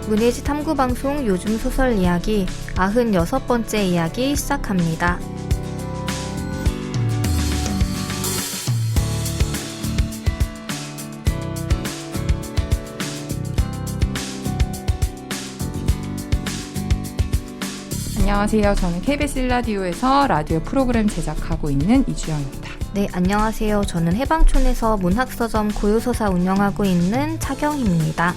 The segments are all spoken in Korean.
문예지 탐구방송 요즘 소설 이야기 96번째 이야기 시작합니다. 안녕하세요. 저는 KBS 1라디오에서 라디오 프로그램 제작하고 있는 이주영입니다. 네, 안녕하세요. 저는 해방촌에서 문학서점 고요서사 운영하고 있는 차경희입니다.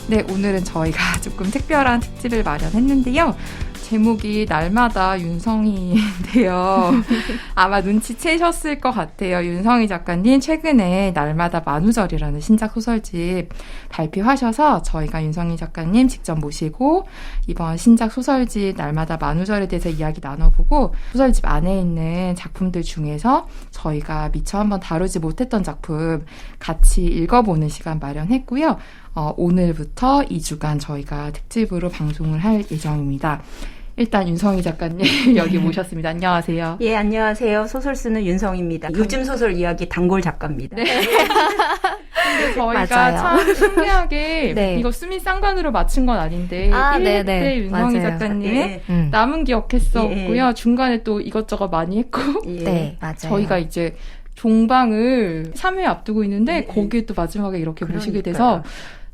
네, 오늘은 저희가 조금 특별한 특집을 마련했는데요. 제목이 날마다 윤성이인데요. 아마 눈치채셨을 것 같아요. 윤성이 작가님 최근에 날마다 만우절이라는 신작 소설집 발표하셔서 저희가 윤성이 작가님 직접 모시고 이번 신작 소설집 날마다 만우절에 대해서 이야기 나눠보고 소설집 안에 있는 작품들 중에서 저희가 미처 한번 다루지 못했던 작품 같이 읽어보는 시간 마련했고요. 오늘부터 2주간 저희가 특집으로 방송을 할 예정입니다. 일단 윤성이 작가님 여기 모셨습니다. 안녕하세요. 예, 안녕하세요. 소설 쓰는 윤성입니다. 요즘 소설 이야기 단골 작가입니다. 네. 저희가 맞아요. 참 신기하게 네. 이거 수미 쌍관으로 맞춘 건 아닌데 1회 때 윤성이 맞아요. 작가님의 예. 남은 기억했었고요. 예. 중간에 또 이것저것 많이 했고 예. 네, 맞아요. 저희가 이제 종방을 3회 앞두고 있는데 예. 거기에 또 마지막에 이렇게 모시게 그러니까요. 돼서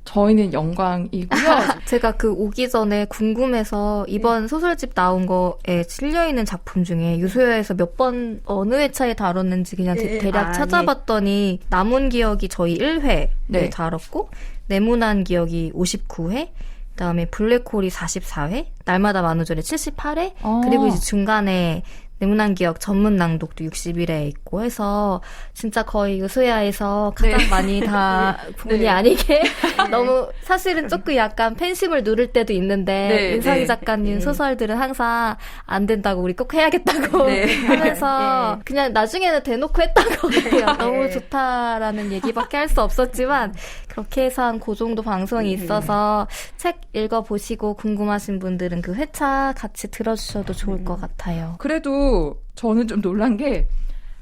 저희는 영광이고요. 제가 그 오기 전에 궁금해서 이번 소설집 나온 거에 실려있는 작품 중에 유소야에서 몇 번 어느 회차에 다뤘는지 그냥 대략 찾아봤더니 남은 기억이 저희 1회에 네. 다뤘고 네모난 기억이 59회 그다음에 블랙홀이 44회 날마다 만우절이 78회 그리고 이제 중간에 네모난 기억 전문 낭독도 60일에 있고 해서 진짜 거의 유소야에서 가장 네. 많이 다 본의 네. 아니게 너무 사실은 조금 약간 팬심을 누를 때도 있는데 네, 윤성희 네. 작가님 소설들은 항상 안 된다고 우리 꼭 해야겠다고 네. 하면서 그냥 나중에는 대놓고 했던 것 같아요. 너무 좋다라는 얘기밖에 할 수 없었지만 그렇게 해서 한 그 정도 방송이 있어서 책 읽어보시고 궁금하신 분들은 그 회차 같이 들어주셔도 좋을 것 같아요. 그래도 저는 좀 놀란 게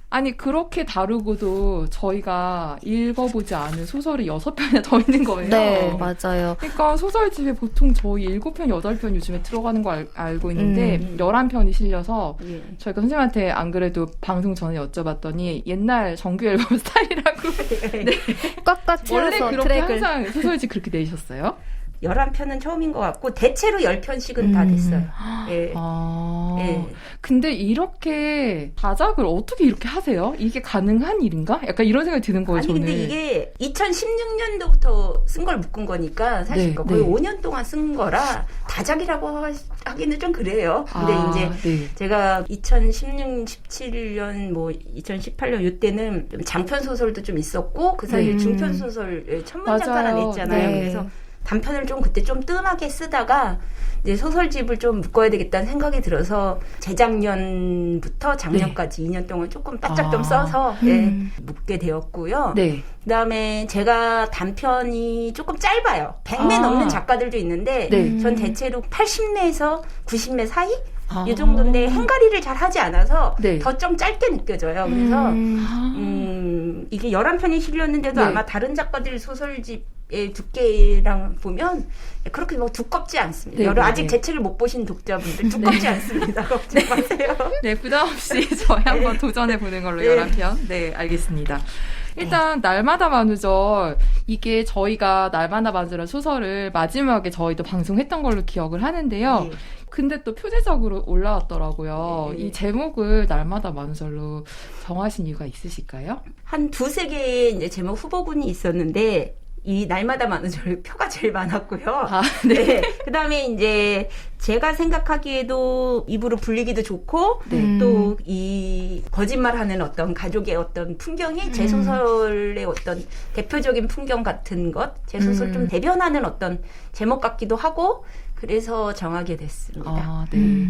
아니 그렇게 다루고도 저희가 읽어보지 않은 소설이 6편이나 더 있는 거예요. 네, 맞아요. 그러니까 소설집에 보통 저희 7편, 8편 요즘에 들어가는 거 알고 있는데 11편이 실려서 예. 저희가 선생님한테 안 그래도 방송 전에 여쭤봤더니 옛날 정규 앨범 스타일이라고 네. 꽉꽉 원래 채워서 그렇게 트랙을 항상 소설집 그렇게 내셨어요? 11편은 처음인 것 같고 대체로 10편씩은 다 됐어요. 예. 아, 예. 근데 이렇게 다작을 어떻게 이렇게 하세요? 이게 가능한 일인가? 약간 이런 생각이 드는 거예요, 아니 저는. 근데 이게 2016년도부터 쓴 걸 묶은 거니까 사실 네, 거의 네. 5년 동안 쓴 거라 다작이라고 하기는 좀 그래요. 근데 이제 네. 제가 2016, 17년, 뭐 2018년 이때는 장편 소설도 좀 있었고 그 사이에 중편 소설 천만장 하나 맞아요. 냈잖아요. 네. 그래서 단편을 좀 그때 좀 뜸하게 쓰다가 이제 소설집을 좀 묶어야 되겠다는 생각이 들어서 재작년부터 작년까지 2년 동안 조금 바짝 좀 써서 묶게 되었고요. 네. 그다음에 제가 단편이 조금 짧아요. 100매 넘는 작가들도 있는데 네. 전 대체로 80매에서 90매 사이? 이 정도인데 행가리를 잘 하지 않아서 네. 더 좀 짧게 느껴져요. 그래서 이게 11편이 실렸는데도 네. 아마 다른 작가들 소설집의 두께랑 보면 그렇게 뭐 두껍지 않습니다. 네, 네, 아직 네. 제 책을 못 보신 독자분들 두껍지 않습니다. 걱정 마세요. 네, 부담 없이 저희 한번 도전해보는 걸로 네. 11편. 네, 알겠습니다. 일단 날마다 만우절 이게 저희가 날마다 만우절 소설을 마지막에 저희도 방송했던 걸로 기억을 하는데요. 네. 근데 또 표제적으로 올라왔더라고요. 네. 이 제목을 날마다 만우절로 정하신 이유가 있으실까요? 한 두세 개의 이제 제목 후보군이 있었는데 이 날마다 만우절 표가 제일 많았고요. 아, 네. 그다음에 이제 제가 생각하기에도 입으로 불리기도 좋고 또 이 거짓말하는 어떤 가족의 어떤 풍경이 제 소설의 어떤 대표적인 풍경 같은 것, 제 소설 좀 대변하는 어떤 제목 같기도 하고 그래서 정하게 됐습니다. 아, 네.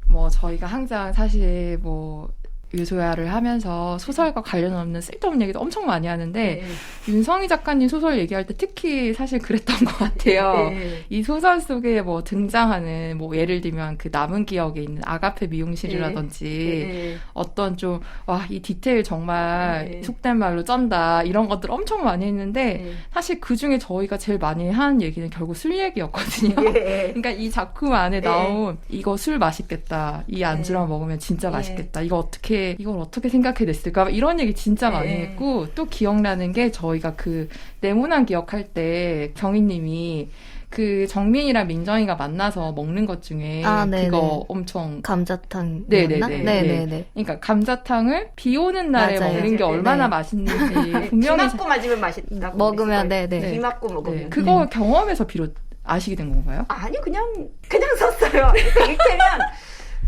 뭐 저희가 항상 사실 뭐 유소야를 하면서 소설과 관련 없는 쓸데없는 얘기도 엄청 많이 하는데 네. 윤성희 작가님 소설 얘기할 때 특히 사실 그랬던 것 같아요. 네. 이 소설 속에 뭐 등장하는 뭐 예를 들면 그 남은 기억에 있는 아가페 미용실이라든지 네. 어떤 좀 와 이 디테일 정말 네. 속된 말로 쩐다 이런 것들 엄청 많이 했는데 네. 사실 그 중에 저희가 제일 많이 한 얘기는 결국 술 얘기였거든요. 예. 그러니까 이 작품 안에 나온 이거 술 맛있겠다. 이 안주랑 먹으면 진짜 예. 맛있겠다. 이걸 어떻게 생각해냈을까? 이런 얘기 진짜 많이 예. 했고 또 기억나는 게 저희가 그 네모난 기억할 때 경희님이 그 정민이랑 민정이가 만나서 먹는 것 중에 아, 네네. 그거 엄청 감자탕. 네네네. 네네네. 그러니까 감자탕을 비 오는 날에 맞아요. 먹는 게 얼마나 네. 맛있는지 비 분명히 맞고 맞으면 맛있다고 먹으면 그랬을 거예요. 네네. 비 맞고 먹으면. 네, 그거 경험에서 비롯 아시게 된 건가요? 아니 그냥 썼어요. 그러니까 일테면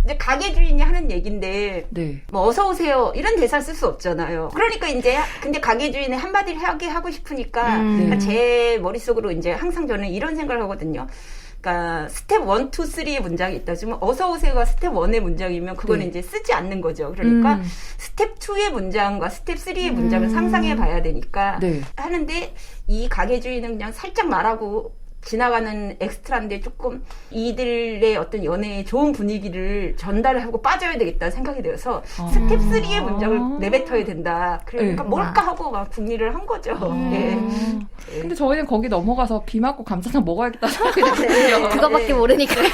이제 가게 주인이 하는 얘긴데 네. 뭐 어서 오세요 이런 대사 쓸 수 없잖아요. 그러니까 이제 근데 가게 주인이 한마디를 하고 싶으니까 그러니까 제 머릿속으로 이제 항상 저는 이런 생각을 하거든요. 그러니까 스텝 1, 2, 3의 문장이 있다. 지금 어서 오세요가 스텝 1의 문장이면 그거는 네. 이제 쓰지 않는 거죠. 그러니까 스텝 2의 문장과 스텝 3의 문장을 상상해 봐야 되니까 네. 하는데 이 가게 주인은 그냥 살짝 말하고 지나가는 엑스트라인데 조금 이들의 어떤 연애의 좋은 분위기를 전달하고 빠져야 되겠다 생각이 되어서 스텝 3의 문장을 내뱉어야 된다. 그러니까 네. 뭘까 하고 막 궁리를 한 거죠. 예. 근데 저희는 거기 넘어가서 비 맞고 감자탕 먹어야겠다 생각했거든요. 그거밖에 모르니까요.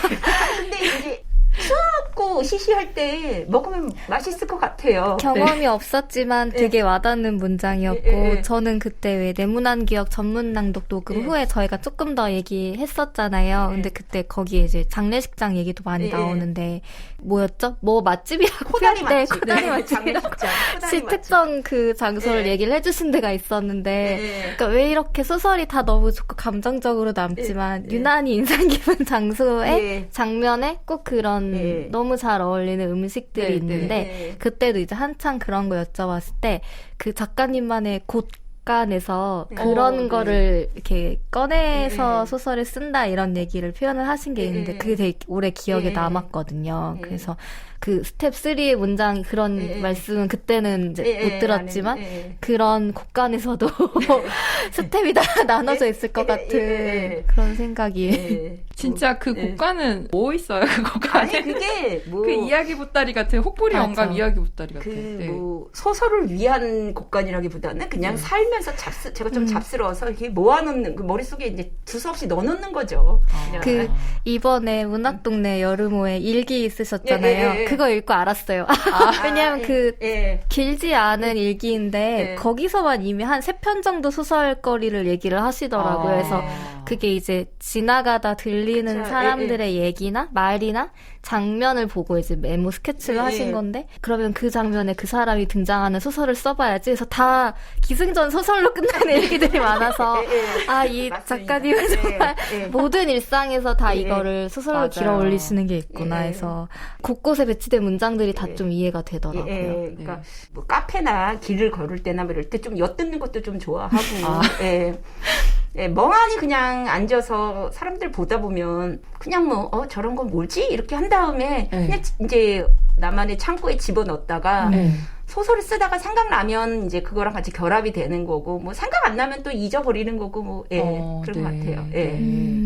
근데 이제 추웠고 시시할 때 먹으면 맛있을 것 같아요. 경험이 없었지만 되게 와닿는 문장이었고 예. 저는 그때 왜 네모난 기억 전문 낭독 녹음 예. 후에 저희가 조금 더 얘기했었잖아요. 예. 근데 그때 거기에 이제 장례식장 얘기도 많이 예. 나오는데 뭐였죠? 뭐 맛집이라고 코다리 네, 맛집. 코다리 네, 맛집이라고 장례식장. 코다리 맛집. 실특정 그 장소를 예. 얘기를 해주신 데가 있었는데 예. 그러니까 왜 이렇게 소설이 다 너무 좋고 감정적으로 남지만 예. 유난히 인상 깊은 장소에 예. 장면에 꼭 그런 예. 너무 잘 어울리는 음식들이 네, 있는데 네. 그때도 이제 한창 그런 거 여쭤봤을 때 그 작가님만의 곳간에서 네. 그런 네. 거를 이렇게 꺼내서 네. 소설을 쓴다 이런 얘기를 표현을 하신 게 있는데 네. 그게 되게 오래 기억에 네. 남았거든요. 네. 그래서 그 스텝 3의 문장 그런 네. 말씀은 그때는 이제 못 들었지만 네. 그런 곳간에서도 스텝이 다 나눠져 있을 것 같은 그런 생각이. 네. 진짜 그 네. 곡간은 뭐 있어요? 그 아니 곡간에 그게 뭐 그 이야기 보따리 같은 혹부리 맞아. 영감 이야기 보따리 같은. 그 네. 뭐 소설을 위한 곡간이라기보다는 그냥 살면서 제가 좀 잡스러워서 이렇게 모아놓는 그 머릿속에 이제 두서없이 넣어놓는 거죠. 그냥. 그 이번에 문학동네 여름호에 일기 있으셨잖아요. 예, 예, 예. 그거 읽고 알았어요. 왜냐면 그 예. 길지 않은 일기인데 네. 거기서만 이미 한 3편 정도 소설거리를 얘기를 하시더라고요. 그래서 그게 이제 지나가다 들리는 그쵸. 사람들의 얘기나 말이나 장면을 보고 이제 메모 스케치를 예, 하신 예. 건데 그러면 그 장면에 그 사람이 등장하는 소설을 써봐야지. 그래서 다 기승전 소설로 끝나는 얘기들이 많아서 아, 이 맞습니다. 작가님은 정말 예, 예. 모든 일상에서 다 예. 이거를 소설로 맞아요. 길어 올리시는 게 있구나 예. 해서 곳곳에 배치된 문장들이 다 예. 좀 이해가 되더라고요. 예, 그러니까 뭐 카페나 길을 걸을 때나 뭐 이럴 때 좀 엿듣는 것도 좀 좋아하고 예. 예, 멍하니 그냥 앉아서 사람들 보다 보면 그냥 뭐 저런 건 뭐지? 이렇게 한 다음에 네. 그냥 이제 나만의 창고에 집어넣었다가 네. 소설을 쓰다가 생각나면 이제 그거랑 같이 결합이 되는 거고 뭐 생각 안 나면 또 잊어버리는 거고 뭐 예, 그런 것 같아요. 예. 네.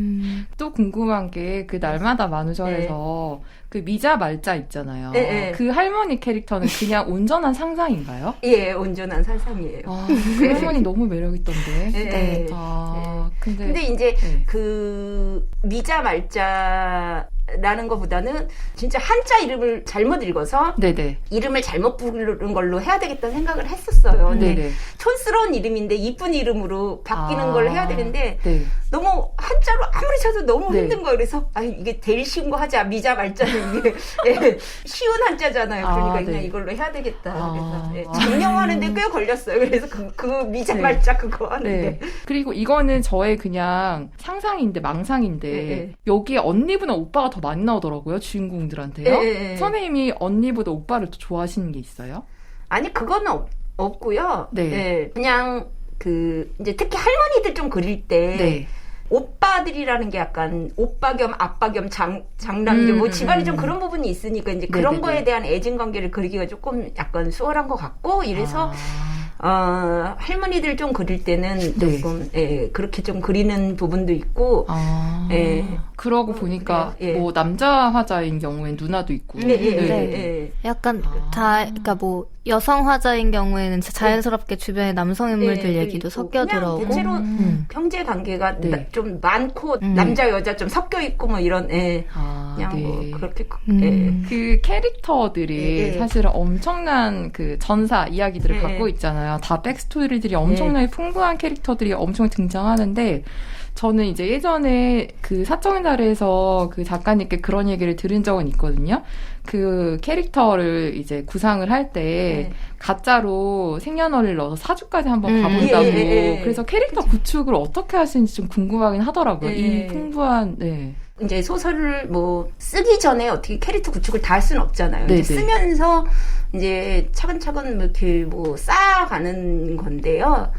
또 궁금한 게 그 날마다 만우절에서 그 미자 말자 있잖아요. 네. 그 할머니 캐릭터는 그냥 온전한 상상인가요? 예, 온전한 상상이에요. 아, 그 할머니 너무 매력 있던데. 예, 네. 아, 근데 이제 네. 그 미자 말자라는 것보다는 진짜 한자 이름을 잘못 읽어서 네네. 이름을 잘못 부르는 걸로 해야 되겠다 생각을 했었어요. 근데 네네. 촌스러운 이름인데 이쁜 이름으로 바뀌는 걸 해야 되는데 네. 너무 한자로 아무리 쳐도 너무 네. 힘든 거예요. 그래서 이게 제일 쉬운 거 하자. 미자 말자는 이게 예, 쉬운 한자잖아요. 그러니까 네. 그냥 이걸로 해야 되겠다. 그래서 예, 아. 정령하는데 꽤 걸렸어요. 그래서 그 미자 네. 말자 그거 하는데 네. 그리고 이거는 저의 그냥 상상인데 망상인데 네. 여기에 언니보다 오빠가 더 많이 나오더라고요. 주인공들한테요. 네. 선생님이 언니보다 오빠를 더 좋아하시는 게 있어요? 아니 그거는 없고요. 네. 예, 그냥 그 이제 특히 할머니들 좀 그릴 때 네. 오빠 오빠들이라는 게 약간 오빠 겸 아빠 겸 장남 겸 뭐 집안이 좀 그런 부분이 있으니까 이제 그런 거에 대한 애증관계를 그리기가 조금 약간 수월한 것 같고 이래서 할머니들 좀 그릴 때는 조금 그렇게 좀 그리는 부분도 있고 그러고 보니까 뭐 남자 화자인 경우엔 누나도 있고 약간 그러니까 뭐 여성 화자인 경우에는 자연스럽게 주변에 남성 인물들 얘기도 섞여 들어오고 대체로 형제 관계가 좀 많고 남자 여자 좀 섞여 있고 뭐 이런 그냥 뭐 그렇게 그 캐릭터들이 사실은 엄청난 그 전사 이야기들을 갖고 있잖아요. 다 백스토리들이 엄청나게 풍부한 캐릭터들이 엄청 등장하는데 저는 이제 예전에 그 사적인 자리에서 그 작가님께 그런 얘기를 들은 적은 있거든요. 그 캐릭터를 이제 구상을 할 때 가짜로 생년월일을 넣어서 사주까지 한번 가본다고. 그래서 캐릭터 구축을 어떻게 하시는지 좀 궁금하긴 하더라고요. 이 풍부한 이제 소설을 뭐 쓰기 전에 어떻게 캐릭터 구축을 다 할 수는 없잖아요. 이제 쓰면서 이제 차근차근 이렇게 뭐 쌓아가는 건데요.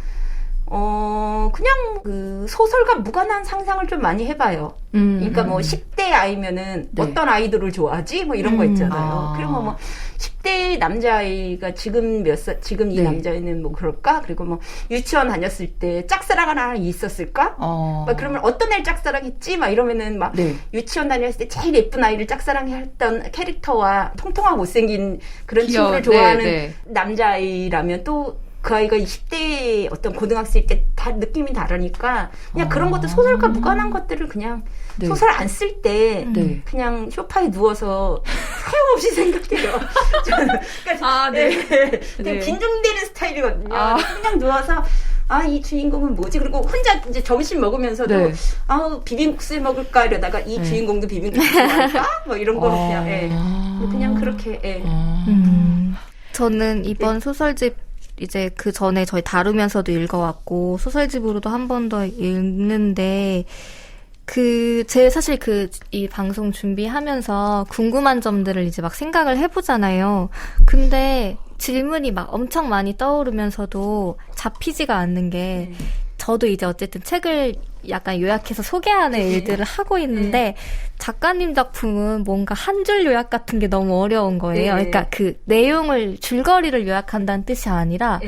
그냥 그 소설과 무관한 상상을 좀 많이 해봐요. 그러니까 뭐 10대 아이면은 어떤 아이돌을 좋아하지? 뭐 이런 거 있잖아요. 그리고 뭐 10대 남자아이가 지금 지금 이 남자애는 뭐 그럴까? 그리고 뭐 유치원 다녔을 때 짝사랑 하나 있었을까? 막 그러면 어떤 애를 짝사랑했지? 막 이러면은 막 유치원 다녔을 때 제일 예쁜 아이를 짝사랑했던 캐릭터와 통통하고 못생긴 그런 친구를 좋아하는 남자아이라면 또 그 아이가 20대 어떤 고등학생 때 다 느낌이 다르니까 그냥 그런 것도 소설과 무관한 것들을 그냥 소설 안 쓸 때 그냥 소파에 누워서 소용없이 생각해요. 저는 그러니까 그냥 긴장되는 스타일이거든요. 그냥 누워서 이 주인공은 뭐지? 그리고 혼자 이제 점심 먹으면서도 비빔국수 먹을까 이러다가 이 주인공도 비빔국수 좋아할까? 뭐 이런 거로 그냥 그렇게 저는 이번 소설집 이제 그 전에 저희 다루면서도 읽어왔고 소설집으로도 한 번 더 읽는데 사실 이 방송 준비하면서 궁금한 점들을 이제 막 생각을 해보잖아요. 근데 질문이 막 엄청 많이 떠오르면서도 잡히지가 않는 게 저도 이제 어쨌든 책을 약간 요약해서 소개하는 일들을 하고 있는데 작가님 작품은 뭔가 한 줄 요약 같은 게 너무 어려운 거예요. 그러니까 그 내용을 줄거리를 요약한다는 뜻이 아니라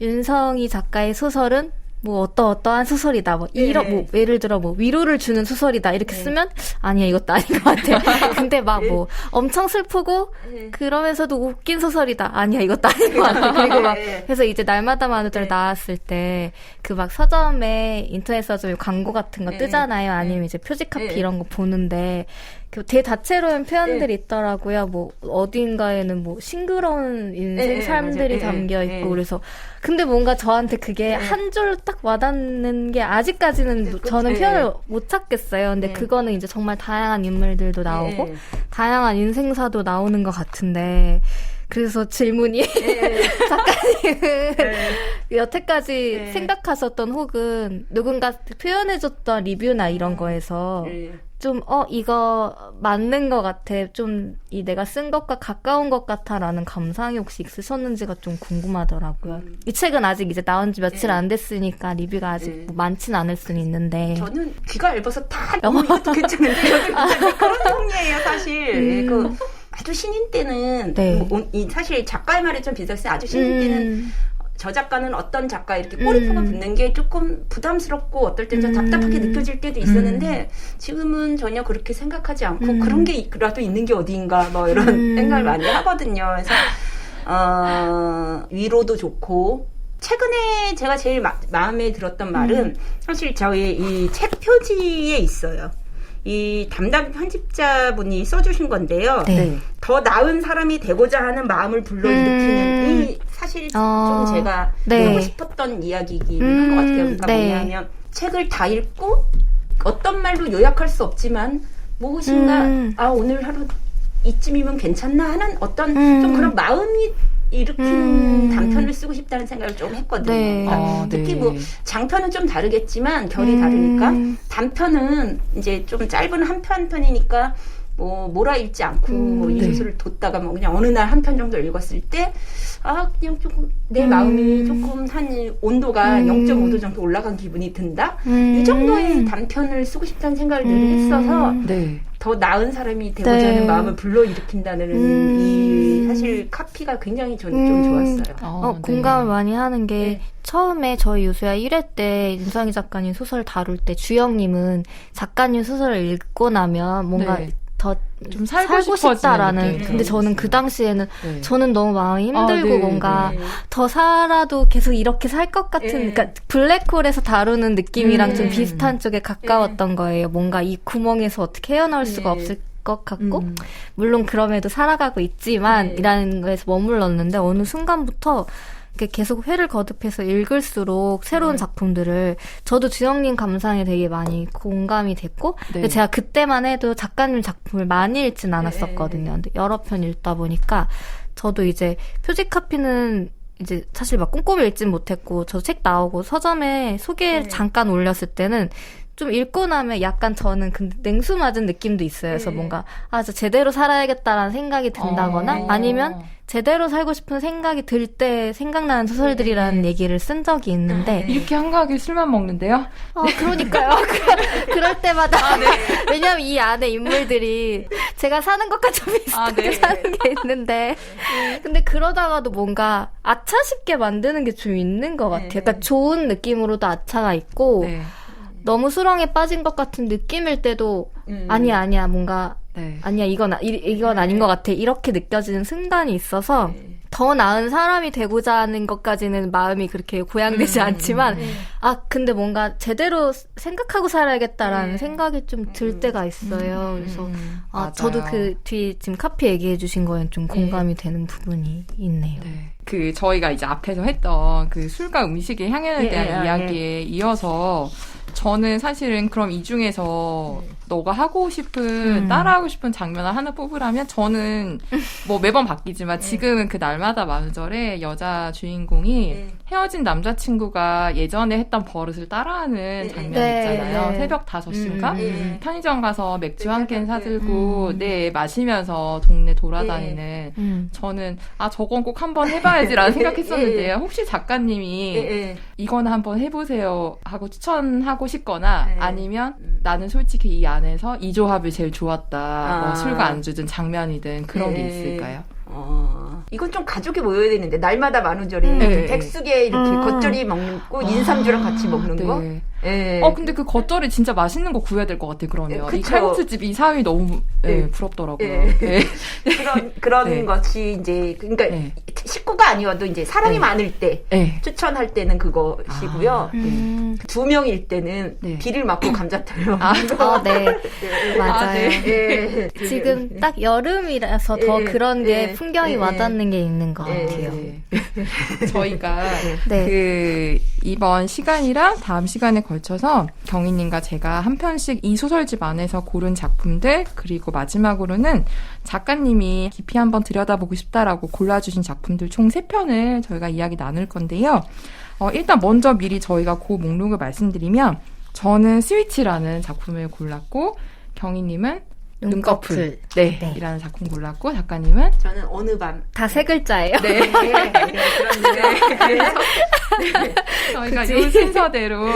윤성희 작가의 소설은 뭐 어떠한 소설이다. 뭐 예를 들어 뭐 위로를 주는 소설이다. 이렇게 쓰면 아니야 이것도 아닌 것 같아. 근데 막 뭐 엄청 슬프고 그러면서도 웃긴 소설이다. 아니야 이것도 아닌 것 같아. 그리고 막 그래서 이제 날마다 마누절 나왔을 때 그 막 서점에 인터넷 서점에 광고 같은 거 뜨잖아요. 아니면 이제 표지카피 이런 거 보는데 그 대다채로운 표현들이 있더라고요. 뭐 어딘가에는 뭐 싱그러운 인생 삶들이 담겨 있고 그래서 근데 뭔가 저한테 그게 한 줄 딱 와닿는 게 아직까지는 저는 표현을 못 찾겠어요. 근데 그거는 이제 정말 다양한 인물들도 나오고 다양한 인생사도 나오는 것 같은데 그래서 질문이 작가님은 여태까지 생각하셨던 혹은 누군가 표현해줬던 리뷰나 이런 거에서 좀 이거 맞는 것 같아. 좀 내가 쓴 것과 가까운 것 같아라는 감상이 혹시 있으셨는지가 좀 궁금하더라고요. 이 책은 아직 이제 나온 지 며칠 안 됐으니까 리뷰가 아직 뭐 많진 않을 수는 있는데 저는 귀가 얇아서 다 이것도 괜찮은데 저는 그런 통이에요 사실. 아주 신인 때는 사실 작가의 말에 좀 비슷했어요. 아주 신인 때는 저 작가는 어떤 작가 이렇게 꼬리표가 붙는 게 조금 부담스럽고 어떨 때 좀 답답하게 느껴질 때도 있었는데 지금은 전혀 그렇게 생각하지 않고 그런 게라도 있는 게 어디인가 뭐 이런 생각을 많이 하거든요. 그래서 위로도 좋고 최근에 제가 제일 마음에 들었던 말은 사실 저희 이 책 표지에 있어요. 이 담당 편집자분이 써주신 건데요. 더 나은 사람이 되고자 하는 마음을 불러일으키는 이 사실 좀 제가 하고 싶었던 이야기이긴 한 것 같아요. 그러니까 뭐냐면 책을 다 읽고 어떤 말로 요약할 수 없지만 무엇인가 오늘 하루 이쯤이면 괜찮나 하는 어떤 좀 그런 마음이 일으킨 단편을 쓰고 싶다는 생각을 좀 했거든요. 그러니까 특히 뭐 장편은 좀 다르겠지만 결이 다르니까 단편은 이제 좀 짧은 한 편이니까 뭐 몰아입지 않고 뭐 이 소설을 뒀다가 뭐 그냥 어느 날 한 편 정도 읽었을 때 그냥 조금 내 마음이 조금 한 온도가 0.5도 정도 올라간 기분이 든다. 이 정도의 단편을 쓰고 싶다는 생각을 늘 했어서 네. 더 나은 사람이 되고자 하는 마음을 불러일으킨다는 이 사실 카피가 굉장히 저는 좀 좋았어요. 네. 공감을 많이 하는 게 네. 처음에 저희 유수야 1회 때 윤성희 작가님 소설 다룰 때 주영님은 작가님 소설을 읽고 나면 뭔가 네. 더 좀 살고 싶다라는. 근데 저는 그 당시에는 저는 너무 마음이 힘들고 뭔가 더 살아도 계속 이렇게 살 것 같은, 그러니까 블랙홀에서 다루는 느낌이랑 좀 비슷한 쪽에 가까웠던 거예요. 뭔가 이 구멍에서 어떻게 헤어나올 수가 없을 것 같고, 물론 그럼에도 살아가고 있지만 이라는 거에서 머물렀는데 어느 순간부터 계속 회를 거듭해서 읽을수록 새로운 작품들을 저도 주영님 감상에 되게 많이 공감이 됐고 근데 제가 그때만 해도 작가님 작품을 많이 읽진 않았었거든요. 근데 여러 편 읽다 보니까 저도 이제 표지 카피는 이제 사실 막 꼼꼼히 읽진 못했고 저 책 나오고 서점에 소개 잠깐 올렸을 때는 좀 읽고 나면 약간 저는 근데 냉수 맞은 느낌도 있어요. 그래서 뭔가 저 제대로 살아야겠다라는 생각이 든다거나 아니면 제대로 살고 싶은 생각이 들 때 생각나는 소설들이라는 얘기를 쓴 적이 있는데 이렇게 한가하게 술만 먹는데요? 그러니까요. 그럴 때마다 왜냐면 이 안에 인물들이 제가 사는 것과 좀 비슷하게 사는 게 있는데 근데 그러다가도 뭔가 아차 싶게 만드는 게 좀 있는 것 같아요. 그러니까 좋은 느낌으로도 아차가 있고 너무 수렁에 빠진 것 같은 느낌일 때도 아니야 뭔가 아니야 이건 아닌 것 같아 이렇게 느껴지는 순간이 있어서 더 나은 사람이 되고자 하는 것까지는 마음이 그렇게 고양되지 않지만 근데 뭔가 제대로 생각하고 살아야겠다라는 생각이 좀 들 때가 있어요. 그래서 저도 그 뒤 지금 카피 얘기해 주신 거엔 좀 공감이 되는 부분이 있네요. 그 저희가 이제 앞에서 했던 그 술과 음식의 향연에 대한 이야기에 이어서 저는 사실은 그럼 이 중에서 너가 하고 싶은 따라하고 싶은 장면을 하나 뽑으라면 저는 뭐 매번 바뀌지만 지금은 그 날마다 만우절에 여자 주인공이 헤어진 남자친구가 예전에 했던 버릇을 따라하는 장면 있잖아요. 새벽 5시인가? 편의점 가서 맥주 한 캔 사들고 마시면서 동네 돌아다니는 저는 저건 꼭 한번 해봐야지라는 생각했었는데요. 혹시 작가님이 이건 한번 해보세요 하고 추천하고 싶거나 아니면 나는 솔직히 이 안에서 이 조합이 제일 좋았다. 뭐 술과 안주든 장면이든 그런 게 있을까요? 이건 좀 가족이 모여야 되는데 날마다 만우절이 백숙에 이렇게 겉절이 먹고 인삼주랑 같이 먹는 거. 근데 그 겉절이 진짜 맛있는 거 구해야 될 것 같아. 그러면 이 칼국수집 이 사위 너무 부럽더라고요. 그런 것이 이제 그러니까 식구가 아니어도 이제 사람이 많을 때 추천할 때는 그것이고요. 2명일 때는 비를 맞고 감자탕을 먹는 거. 맞아요. 지금 딱 여름이라서 더 그런 게 풍경이 와닿는 게 있는 것 같아요. 저희가 그 이번 시간이랑 다음 시간에 걸쳐서 경희님과 제가 한 편씩 이 소설집 안에서 고른 작품들 그리고 마지막으로는 작가님이 깊이 한번 들여다보고 싶다라고 골라주신 작품들 총 3편을 저희가 이야기 나눌 건데요. 일단 먼저 미리 저희가 그 목록을 말씀드리면 저는 스위치라는 작품을 골랐고 경희님은 눈꺼풀 이라는 작품 골랐고 작가님은 저는 어느 밤 다 3글자예요. 저희가 이 순서대로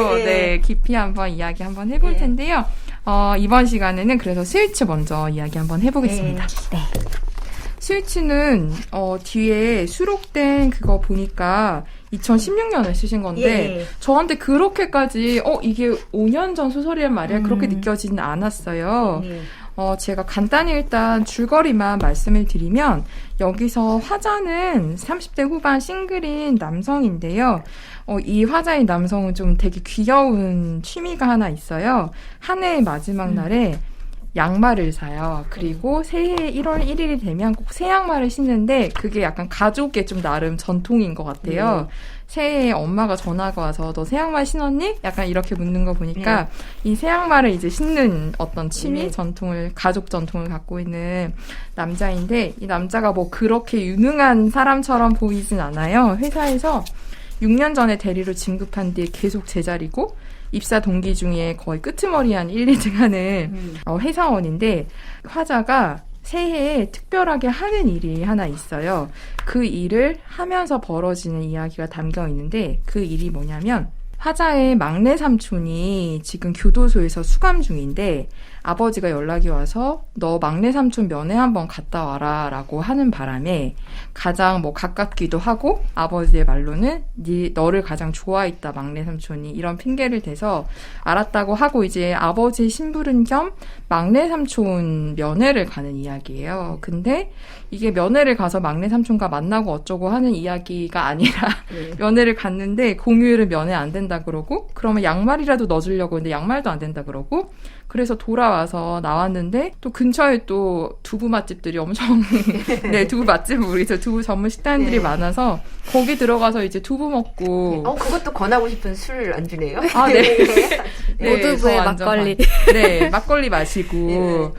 깊이 한번 이야기 한번 해볼 텐데요. 이번 시간에는 그래서 스위치 먼저 이야기 한번 해보겠습니다. 스위치는 뒤에 수록된 그거 보니까 2016년에 쓰신 건데 저한테 그렇게까지 이게 5년 전 소설이란 말이야 그렇게 느껴지진 않았어요. 제가 간단히 일단 줄거리만 말씀을 드리면 여기서 화자는 30대 후반 싱글인 남성인데요. 이 화자인 남성은 좀 되게 귀여운 취미가 하나 있어요. 한 해의 마지막 날에 양말을 사요. 그리고 새해 1월 1일이 되면 꼭 새 양말을 신는데 그게 약간 가족의 좀 나름 전통인 것 같아요. 새해에 엄마가 전화가 와서 너 새 양말 신었니? 약간 이렇게 묻는 거 보니까 이 새 양말을 이제 신는 어떤 취미 전통을 가족 전통을 갖고 있는 남자인데 이 남자가 뭐 그렇게 유능한 사람처럼 보이진 않아요. 회사에서 6년 전에 대리로 진급한 뒤에 계속 제자리고 입사 동기 중에 거의 끄트머리 한 1, 2등 하는 회사원인데 화자가 새해에 특별하게 하는 일이 하나 있어요. 그 일을 하면서 벌어지는 이야기가 담겨 있는데 그 일이 뭐냐면 화자의 막내 삼촌이 지금 교도소에서 수감 중인데 아버지가 연락이 와서 너 막내 삼촌 면회 한번 갔다 와라 라고 하는 바람에 가장 가깝기도 하고 아버지의 말로는 너를 가장 좋아했다 막내 삼촌이 이런 핑계를 대서 알았다고 하고 이제 아버지 심부름 겸 막내 삼촌 면회를 가는 이야기예요. 근데 이게 면회를 가서 막내 삼촌과 만나고 어쩌고 하는 이야기가 아니라 면회를 갔는데 공휴일은 면회 안 된다 그러고 그러면 양말이라도 넣어주려고 했는데 양말도 안 된다 그러고 그래서 돌아와서 나왔는데 또 근처에 또 두부 맛집들이 엄청 네 두부 맛집 우리 저 두부 전문 식당들이 많아서 거기 들어가서 이제 두부 먹고 그것도 권하고 싶은 술 안주네요. 아 네. 모두부의 막걸리. 네 막걸리 마시고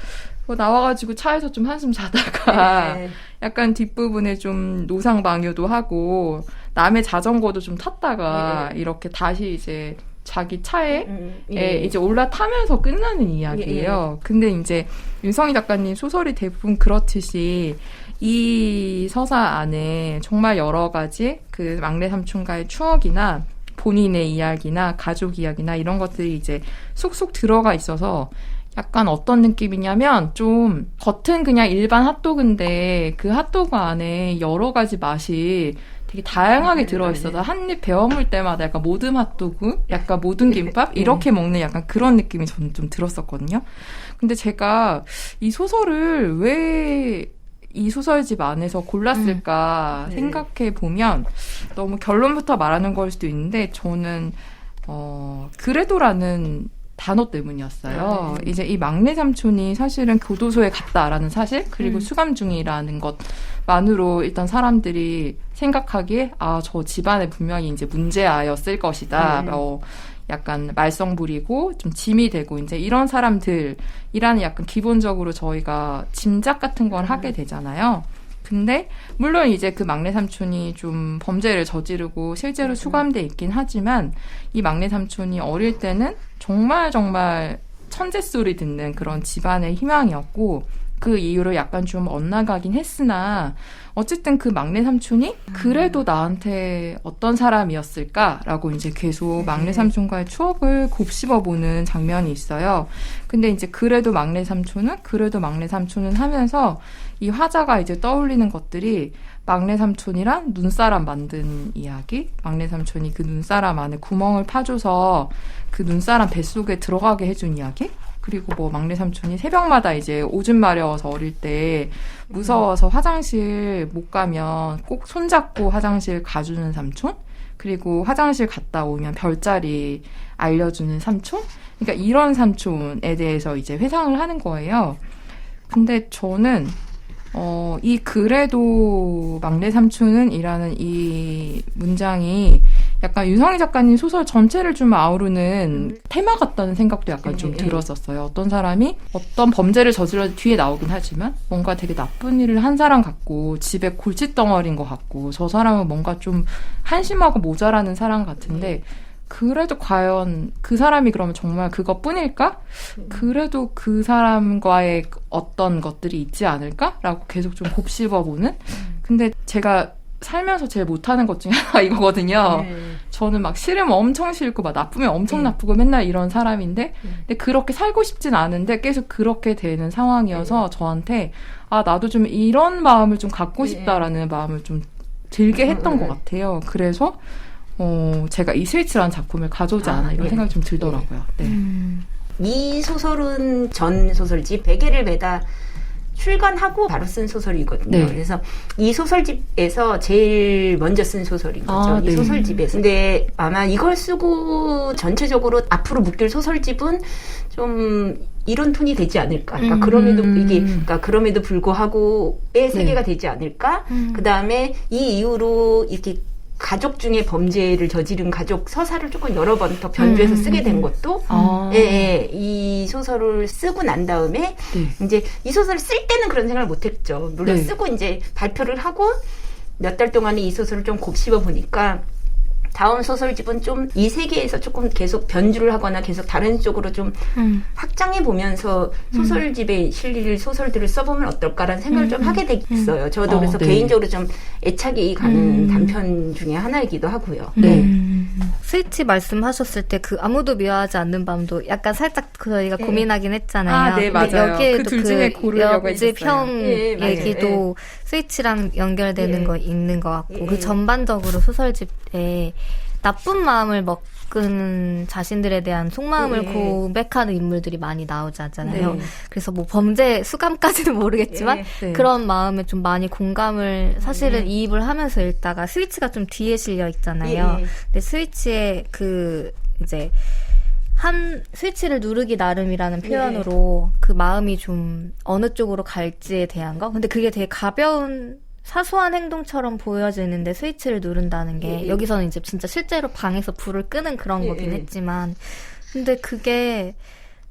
나와가지고 차에서 좀 한숨 자다가 약간 뒷부분에 좀 노상 방뇨도 하고 남의 자전거도 좀 탔다가 이렇게 다시 이제 자기 차에 이제 올라타면서 끝나는 이야기예요. 근데 이제 윤성희 작가님 소설이 대부분 그렇듯이 이 서사 안에 정말 여러 가지 그 막내 삼촌과의 추억이나 본인의 이야기나 가족 이야기나 이런 것들이 이제 쏙쏙 들어가 있어서 약간 어떤 느낌이냐면 좀 겉은 그냥 일반 핫도그인데 그 핫도그 안에 여러 가지 맛이 되게 다양하게 들어있어서 한 입 베어 물 때마다 약간 모듬 핫도그, 약간 모듬 김밥 이렇게 먹는 약간 그런 느낌이 저는 좀 들었었거든요. 근데 제가 이 소설을 왜 이 소설집 안에서 골랐을까 생각해 보면 너무 결론부터 말하는 걸 수도 있는데 저는 그래도라는 단어 때문이었어요. 이제 이 막내 삼촌이 사실은 교도소에 갔다라는 사실 그리고 수감 중이라는 것만으로 일단 사람들이 생각하기에 저 집안에 분명히 이제 문제아였을 것이다. 약간 말썽 부리고 좀 짐이 되고 이제 이런 사람들이라는 약간 기본적으로 저희가 짐작 같은 걸 하게 되잖아요. 근데 물론 이제 그 막내 삼촌이 좀 범죄를 저지르고 실제로 수감돼 있긴 하지만 이 막내 삼촌이 어릴 때는 정말 천재 소리 듣는 그런 집안의 희망이었고 그 이후로 약간 좀 엇나가긴 했으나 어쨌든 그 막내 삼촌이 그래도 나한테 어떤 사람이었을까라고 이제 계속 막내 삼촌과의 추억을 곱씹어보는 장면이 있어요. 근데 이제 그래도 막내 삼촌은 하면서 이 화자가 이제 떠올리는 것들이 막내 삼촌이랑 눈사람 만든 이야기, 막내 삼촌이 그 눈사람 안에 구멍을 파줘서 그 눈사람 뱃속에 들어가게 해준 이야기, 그리고 막내 삼촌이 새벽마다 이제 오줌 마려워서 어릴 때 무서워서 화장실 못 가면 꼭 손잡고 화장실 가주는 삼촌, 그리고 화장실 갔다 오면 별자리 알려주는 삼촌, 그러니까 이런 삼촌에 대해서 이제 회상을 하는 거예요. 근데 저는 이 그래도 막내 삼촌은 이라는 이 문장이 약간 윤성희 작가님 소설 전체를 좀 아우르는 테마 같다는 생각도 약간 좀 들었었어요. 어떤 사람이 어떤 범죄를 저질러 뒤에 나오긴 하지만 뭔가 되게 나쁜 일을 한 사람 같고 집에 골칫덩어리인 것 같고 저 사람은 뭔가 좀 한심하고 모자라는 사람 같은데 그래도 과연 그 사람이 그러면 정말 그것뿐일까? 그래도 그 사람과의 어떤 것들이 있지 않을까? 라고 계속 좀 곱씹어보는? 근데 제가 살면서 제일 못하는 것 중에 하나가 이거거든요. 저는 막 싫으면 엄청 싫고 막 나쁘면 엄청 나쁘고 맨날 이런 사람인데 근데 그렇게 살고 싶진 않은데 계속 그렇게 되는 상황이어서 저한테 나도 좀 이런 마음을 좀 갖고 싶다라는 마음을 좀 들게 했던 것 같아요. 그래서 제가 이 스위치라는 작품을 가져오지 않아 이런 생각이 좀 들더라고요. 네. 이 소설은 전 소설집 베개를 베다 출간하고 바로 쓴 소설이거든요. 네. 그래서 이 소설집에서 제일 먼저 쓴 소설인 거죠. 이 소설집에서. 근데 아마 이걸 쓰고 전체적으로 앞으로 묶일 소설집은 좀 이런 톤이 되지 않을까. 그러니까 그럼에도 불구하고의 세계가 되지 않을까. 그 다음에 이 이후로 이렇게 가족 중에 범죄를 저지른 가족 서사를 조금 여러 번 더 변주해서 쓰게 된 것도 이 소설을 쓰고 난 다음에 이제 이 소설을 쓸 때는 그런 생각을 못했죠. 물론 쓰고 이제 발표를 하고 몇 달 동안에 이 소설을 좀 곱씹어 보니까 다음 소설집은 좀 이 세계에서 조금 계속 변주를 하거나 계속 다른 쪽으로 좀 확장해 보면서 소설집에 실릴 소설들을 써보면 어떨까라는 생각을 좀 하게 됐어요. 저도 그래서 네. 개인적으로 좀 애착이 가는 단편 중에 하나이기도 하고요. 네. 스위치 말씀하셨을 때 그 아무도 미워하지 않는 밤도 약간 살짝 저희가 네. 고민하긴 했잖아요. 네, 근데 맞아요. 여기에도 그둘 중에 고르려고 옆집 했었어요. 형 예, 맞아요. 얘기도 스위치랑 연결되는 예. 거 있는 것 같고 예. 그 전반적으로 소설집에 나쁜 마음을 먹은 자신들에 대한 속마음을 예. 고백하는 인물들이 많이 나오잖아요. 네. 그래서 뭐 범죄 수감까지는 모르겠지만 예. 네. 그런 마음에 좀 많이 공감을 사실은 이입을 하면서 읽다가 스위치가 좀 뒤에 실려 있잖아요. 예. 근데 스위치의 그 이제 한 스위치를 누르기 나름이라는 표현으로 그 마음이 좀 어느 쪽으로 갈지에 대한 거. 근데 그게 되게 가벼운 사소한 행동처럼 보여지는데 스위치를 누른다는 게 여기서는 이제 진짜 실제로 방에서 불을 끄는 그런 거긴 했지만 근데 그게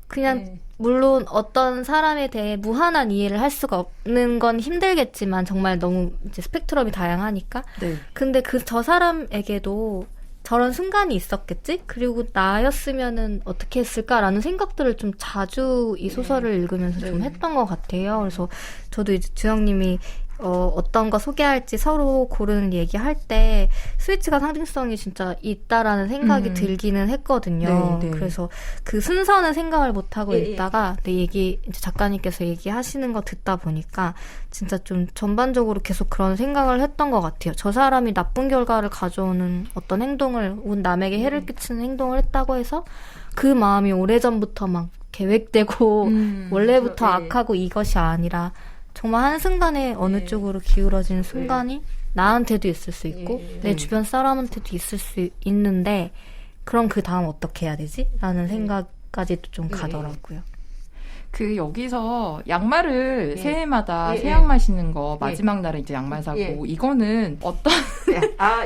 그냥 물론 어떤 사람에 대해 무한한 이해를 할 수가 없는 건 힘들겠지만 정말 너무 이제 스펙트럼이 다양하니까 네. 근데 그 저 사람에게도 저런 순간이 있었겠지? 그리고 나였으면은 어떻게 했을까라는 생각들을 좀 자주 이 소설을 읽으면서 좀 했던 것 같아요. 그래서 저도 이제 주영님이 어떤 거 소개할지 서로 고르는 얘기할 때 스위치가 상징성이 진짜 있다라는 생각이 들기는 했거든요. 네, 네. 그래서 그 순서는 생각을 못하고 예, 읽다가 내 얘기 이제 작가님께서 얘기하시는 거 듣다 보니까 진짜 좀 전반적으로 계속 그런 생각을 했던 것 같아요. 저 사람이 나쁜 결과를 가져오는 어떤 행동을 혹은 남에게 해를 끼치는 행동을 했다고 해서 그 마음이 오래전부터 막 계획되고 원래부터 그렇죠. 예. 악하고 이것이 아니라 정말 한순간에 어느 쪽으로 기울어지는 순간이 나한테도 있을 수 있고 내 주변 사람한테도 있을 수 있는데 그럼 그 다음 어떻게 해야 되지? 라는 생각까지도 좀 가더라고요. 그 여기서 양말을 예. 새해마다 예, 새 예. 양말 신는 거 마지막 날에 이제 양말 사고 예. 이거는 어떤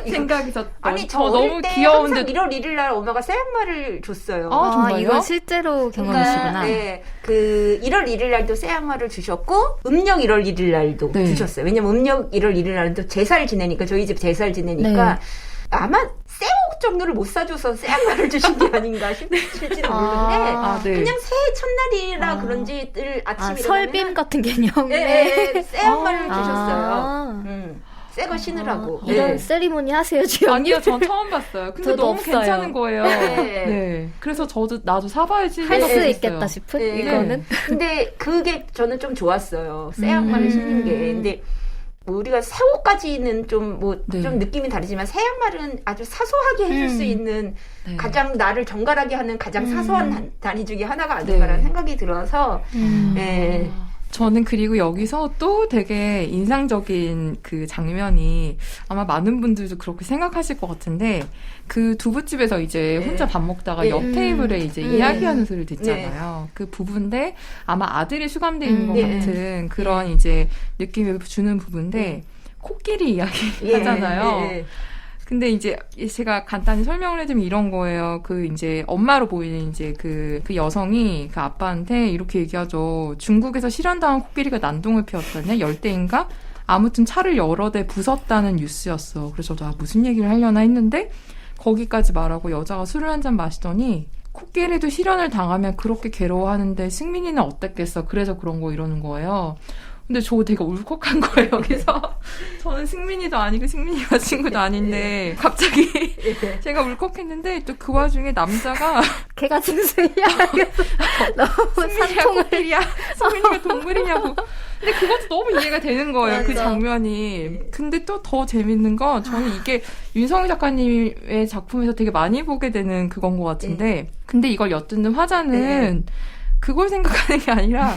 이거- 생각이 아니 저 너무 어릴 때 귀여운데 항상 1월 1일 날 엄마가 새 양말을 줬어요. 아, 정말요? 이건 실제로 경험이시구나. 네, 그 1월 1일 날도 새 양말을 주셨고 음력 1월 1일 날도 네. 주셨어요. 왜냐면 음력 1월 1일 날은 또 제사를 지내니까 저희 집 제사를 지내니까 네. 아마 새 옷 정도를 못 사줘서 새 양말을 주신 게 아닌가 싶을지는 모르는데 네. 그냥 새해 첫날이라 그런지 늘 아침에 설빔 같은 개념에 네, 새 양말을 아. 주셨어요. 새 거 신으라고. 이런 네. 세리머니 하세요, 주영님? 아니요, 전 처음 봤어요. 근데 저도 너무 없어요. 괜찮은 거예요. 네. 네. 그래서 나도 사봐야지. 할 수 생각했어요. 있겠다 싶은 네. 이거는. 근데 그게 저는 좀 좋았어요. 새 양말을 신는 게. 근데 뭐 우리가 새 옷까지는 좀 네. 좀 느낌이 다르지만 새 양말은 아주 사소하게 해줄 수 있는 네. 가장 나를 정갈하게 하는 가장 사소한 단위 중에 하나가 아닌가라는 네. 생각이 들어서 예. 저는 그리고 여기서 또 되게 인상적인 그 장면이 아마 많은 분들도 그렇게 생각하실 것 같은데 그 두부집에서 이제 혼자 밥 먹다가 옆 테이블에 이제 이야기하는 소리를 듣잖아요. 그 부분인데 아마 아들이 수감되어 있는 것 같은 그런 이제 느낌을 주는 부분인데 코끼리 이야기 하잖아요. 예. 근데 이제 제가 간단히 설명을 해드리면 이런 거예요. 그 이제 엄마로 보이는 이제 그 여성이 그 아빠한테 이렇게 얘기하죠. 중국에서 실현당한 코끼리가 난동을 피웠다냐? 열대인가? 아무튼 차를 여러 대 부쉈다는 뉴스였어. 그래서 저도 무슨 얘기를 하려나 했는데 거기까지 말하고 여자가 술을 한 잔 마시더니 코끼리도 실현을 당하면 그렇게 괴로워하는데 승민이는 어땠겠어? 그래서 그런 거 이러는 거예요. 근데 저 되게 울컥한 거예요, 여기서. 저는 승민이도 아니고 승민이 여자친구도 아닌데 갑자기 제가 울컥했는데 또 그 와중에 남자가 걔가 짐승이야. 너무 승민이가 산통을. 코끼리야, 승민이가 동물이냐고. 근데 그것도 너무 이해가 되는 거예요, 그 맞아. 장면이. 근데 또 더 재밌는 건 저는 이게 윤성희 작가님의 작품에서 되게 많이 보게 되는 그건 것 같은데 근데 이걸 엿듣는 화자는 그걸 생각하는 게 아니라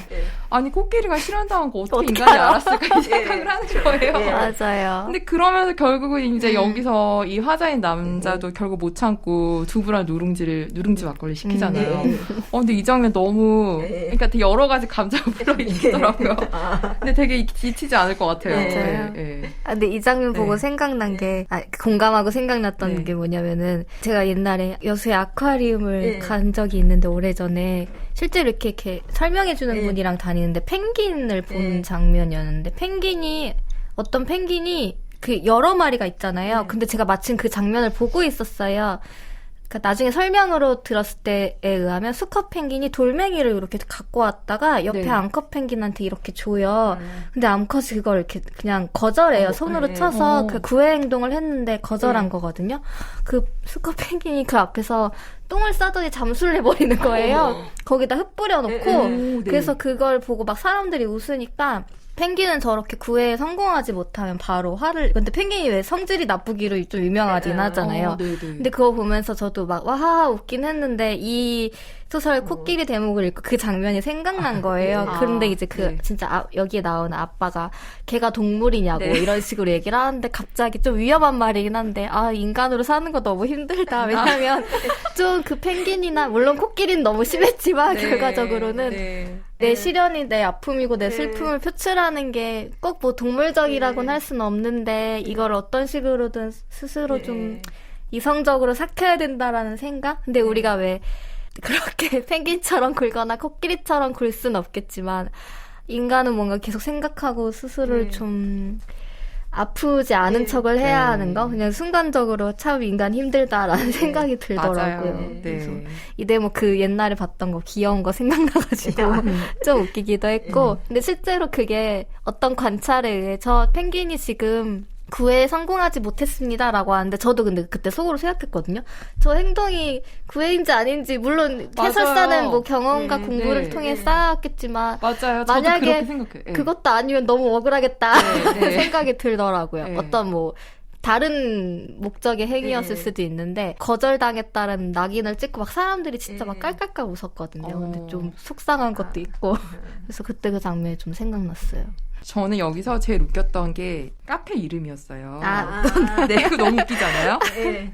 아니 코끼리가 실현당한 거 어떻게 인간이 알았을까 이 생각을 하는 거예요. 맞아요. 근데 그러면서 결국은 이제 여기서 이 화자인 남자도 결국 못 참고 두부랑 누룽지 막걸리 시키잖아요. 근데 이 장면 너무 그러니까 되게 여러 가지 감정을 불러일으키더라고요. 근데 되게 지치지 않을 것 같아요. 맞아요. 네. 근데 이 장면 보고 네. 생각난 게 공감하고 생각났던 네. 게 뭐냐면은 제가 옛날에 여수의 아쿠아리움을 간 적이 있는데 오래전에 실제로 이렇게 설명해주는 분이랑 다니는데 펭귄을 본 장면이었는데 어떤 펭귄이 그 여러 마리가 있잖아요. 근데 제가 마침 그 장면을 보고 있었어요. 그러니까 나중에 설명으로 들었을 때에 의하면 수컷 펭귄이 돌멩이를 이렇게 갖고 왔다가 옆에 네. 암컷 펭귄한테 이렇게 줘요. 근데 암컷이 그걸 이렇게 그냥 거절해요. 손으로 쳐서 그 구애 행동을 했는데 거절한 거거든요. 그 수컷 펭귄이 그 앞에서 똥을 싸더니 잠수를 해버리는 거예요. 거기다 흙 뿌려놓고. 그래서 그걸 보고 막 사람들이 웃으니까 펭귄은 저렇게 구애에 성공하지 못하면 바로 화를, 근데 펭귄이 왜 성질이 나쁘기로 좀 유명하긴 하잖아요. 근데 그거 보면서 저도 막 와하 웃긴 했는데 이 소설 코끼리 대목을 읽고 그 장면이 생각난 거예요. 그런데 이제 진짜 여기에 나오는 아빠가 걔가 동물이냐고 이런 식으로 얘기를 하는데 갑자기 좀 위험한 말이긴 한데 인간으로 사는 거 너무 힘들다. 왜냐면 좀 그 펭귄이나 물론 코끼리는 너무 심했지만 결과적으로는 내 시련이 내 아픔이고 내 슬픔을 표출하는 게 꼭 뭐 동물적이라고는 할 수는 없는데 이걸 어떤 식으로든 스스로 좀 이성적으로 삭혀야 된다라는 생각? 근데 우리가 왜 그렇게 펭귄처럼 굴거나 코끼리처럼 굴 수는 없겠지만 인간은 뭔가 계속 생각하고 스스로를 좀 아프지 않은 척을 해야 하는 거? 그냥 순간적으로 참 인간 힘들다라는 생각이 들더라고요. 그래서 이 대목 그 옛날에 봤던 거 귀여운 거 생각나가지고 좀 웃기기도 했고 근데 실제로 그게 어떤 관찰에 의해 저 펭귄이 지금 구애에 성공하지 못했습니다라고 하는데 저도 근데 그때 속으로 생각했거든요. 저 행동이 구애인지 아닌지 물론 해설사는 뭐 경험과 공부를 통해 쌓았겠지만 맞아요. 저도 만약에 그렇게 생각해요. 그것도 아니면 너무 억울하겠다 생각이 들더라고요. 어떤 뭐 다른 목적의 행위였을 수도 있는데 거절당했다는 낙인을 찍고 막 사람들이 진짜 막 깔깔깔 웃었거든요. 근데 좀 속상한 것도 있고 그래서 그때 그 장면이 좀 생각났어요. 저는 여기서 제일 웃겼던 게 카페 이름이었어요. 네, 그거 너무 웃기잖아요?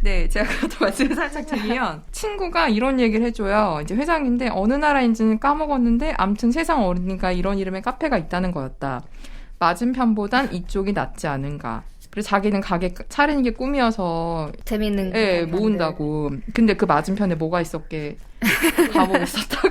네, 제가 또 말씀을 살짝 드리면 친구가 이런 얘기를 해줘요. 이제 회장인데 어느 나라인지는 까먹었는데 암튼 세상 어딘가 이런 이름의 카페가 있다는 거였다. 맞은편보단 이쪽이 낫지 않은가. 그리고 자기는 가게 차리는 게 꿈이어서 재밌는 거 모은다고. 근데 그 맞은편에 뭐가 있었게 가보고 있었다고.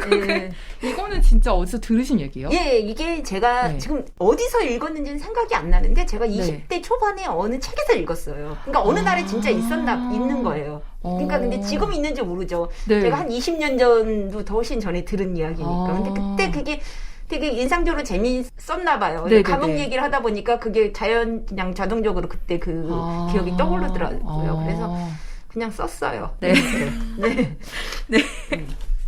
이거는 진짜 어디서 들으신 얘기예요? 예, 이게 제가 지금 어디서 읽었는지는 생각이 안 나는데 제가 20대 초반에 어느 책에서 읽었어요. 그러니까 어느 날에 진짜 있는 거예요. 그러니까 근데 지금 있는지 모르죠. 제가 한 20년 전부터 훨씬 전에 들은 이야기니까. 근데 그때 그게 되게 인상적으로 재미있었나 봐요. 감옥 얘기를 하다 보니까 그게 그냥 자동적으로 그때 그 기억이 떠오르더라고요. 그래서 그냥 썼어요. 네.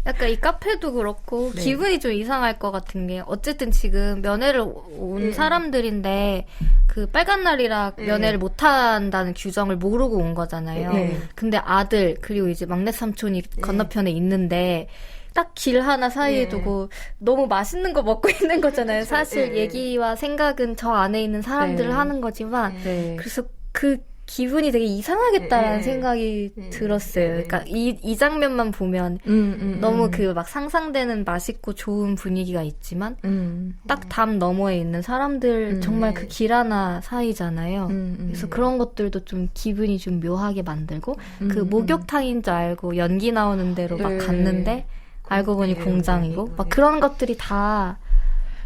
약간 이 카페도 그렇고 기분이 좀 이상할 것 같은 게 어쨌든 지금 면회를 온 사람들인데 그 빨간 날이라 면회를 못 한다는 규정을 모르고 온 거잖아요. 근데 아들 그리고 이제 막내 삼촌이 건너편에 있는데 딱 길 하나 사이에 두고 너무 맛있는 거 먹고 있는 거잖아요. 사실 얘기와 생각은 저 안에 있는 사람들을 하는 거지만 그래서 그 기분이 되게 이상하겠다라는 생각이 들었어요. 그러니까 이 장면만 보면 너무 그 막 상상되는 맛있고 좋은 분위기가 있지만 딱 담 너머에 있는 사람들 정말 그 길 하나 사이잖아요. 그래서 그런 것들도 좀 기분이 좀 묘하게 만들고 그 목욕탕인 줄 알고 연기 나오는 데로 막 갔는데 알고 보니 공장이고 막 그런 것들이 다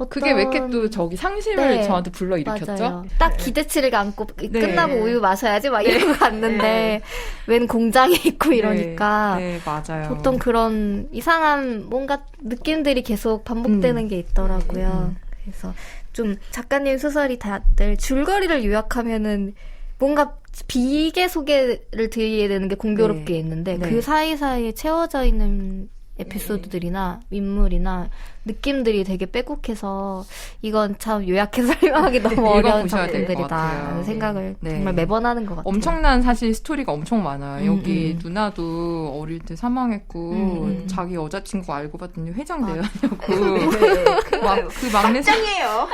그게 왜 이렇게 또 저기 상심을 저한테 불러일으켰죠? 맞아요. 딱 기대치를 안고 끝나고 우유 마셔야지 막 이러고 갔는데 웬 공장에 있고 이러니까 맞아요. 보통 그런 이상한 뭔가 느낌들이 계속 반복되는 게 있더라고요. 그래서 좀 작가님 소설이 다들 줄거리를 요약하면은 뭔가 비계 소개를 드려야 되는 게 공교롭게 있는데 그 사이사이에 채워져 있는 에피소드들이나 인물이나 느낌들이 되게 빼곡해서 이건 참 요약해서 설명하기 너무 어려운 작품들이다 생각을 정말 매번 하는 것 같아요. 엄청난 사실 스토리가 엄청 많아요. 여기 누나도 어릴 때 사망했고 자기 여자친구 알고 봤더니 회장 되었냐고 그 막내 짱이에요.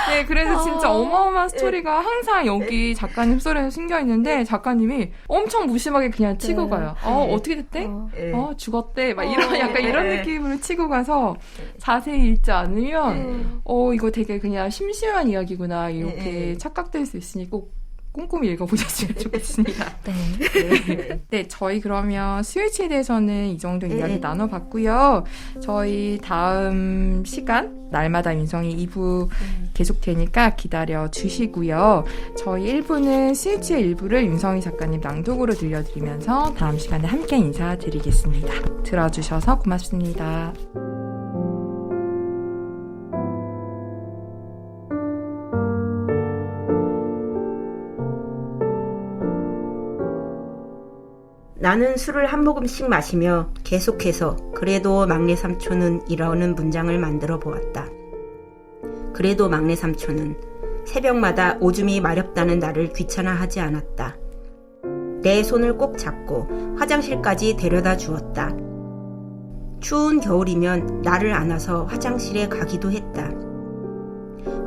네, 그래서 진짜 어마어마한 스토리가 항상 여기 작가님 소설에 숨겨있는데 작가님이 엄청 무심하게 그냥 치고 가요. 어떻게 됐대? 죽었대. 막 약간 이런 느낌으로 치고 가서 자세히 읽지 않으면 이거 되게 그냥 심심한 이야기구나 이렇게 착각될 수 있으니 꼭 꼼꼼히 읽어보셨으면 좋겠습니다. 네. 네, 저희 그러면 스위치에 대해서는 이 정도 이야기 네. 나눠봤고요. 저희 다음 시간 날마다 윤성이 2부 계속되니까 기다려 주시고요. 저희 1부는 스위치의 일부를 윤성이 작가님 낭독으로 들려드리면서 다음 시간에 함께 인사드리겠습니다. 들어주셔서 고맙습니다. 나는 술을 한 모금씩 마시며 계속해서 그래도 막내 삼촌은 이러는 문장을 만들어 보았다. 그래도 막내 삼촌은 새벽마다 오줌이 마렵다는 나를 귀찮아하지 않았다. 내 손을 꼭 잡고 화장실까지 데려다 주었다. 추운 겨울이면 나를 안아서 화장실에 가기도 했다.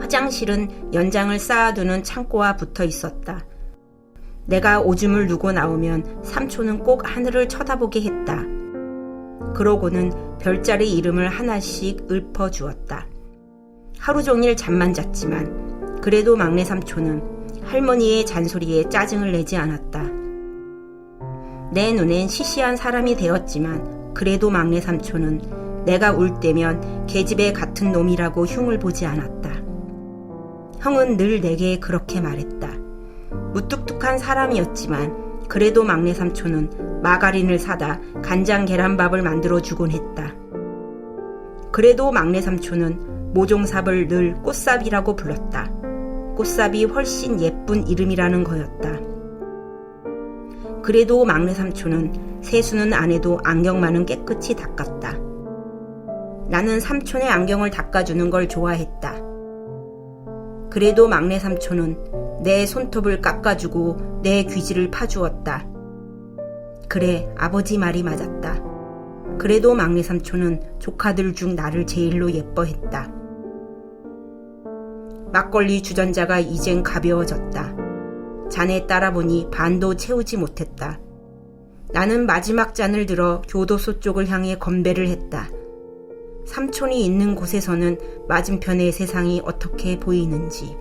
화장실은 연장을 쌓아두는 창고와 붙어 있었다. 내가 오줌을 누고 나오면 삼촌은 꼭 하늘을 쳐다보게 했다. 그러고는 별자리 이름을 하나씩 읊어주었다. 하루 종일 잠만 잤지만 그래도 막내 삼촌은 할머니의 잔소리에 짜증을 내지 않았다. 내 눈엔 시시한 사람이 되었지만 그래도 막내 삼촌은 내가 울 때면 계집애 같은 놈이라고 흉을 보지 않았다. 형은 늘 내게 그렇게 말했다. 무뚝뚝한 사람이었지만 그래도 막내 삼촌은 마가린을 사다 간장 계란밥을 만들어주곤 했다. 그래도 막내 삼촌은 모종삽을 늘 꽃삽이라고 불렀다. 꽃삽이 훨씬 예쁜 이름이라는 거였다. 그래도 막내 삼촌은 세수는 안 해도 안경만은 깨끗이 닦았다. 나는 삼촌의 안경을 닦아주는 걸 좋아했다. 그래도 막내 삼촌은 내 손톱을 깎아주고 내 귀지를 파주었다. 그래, 아버지 말이 맞았다. 그래도 막내 삼촌은 조카들 중 나를 제일로 예뻐했다. 막걸리 주전자가 이젠 가벼워졌다. 잔에 따라보니 반도 채우지 못했다. 나는 마지막 잔을 들어 교도소 쪽을 향해 건배를 했다. 삼촌이 있는 곳에서는 맞은편의 세상이 어떻게 보이는지.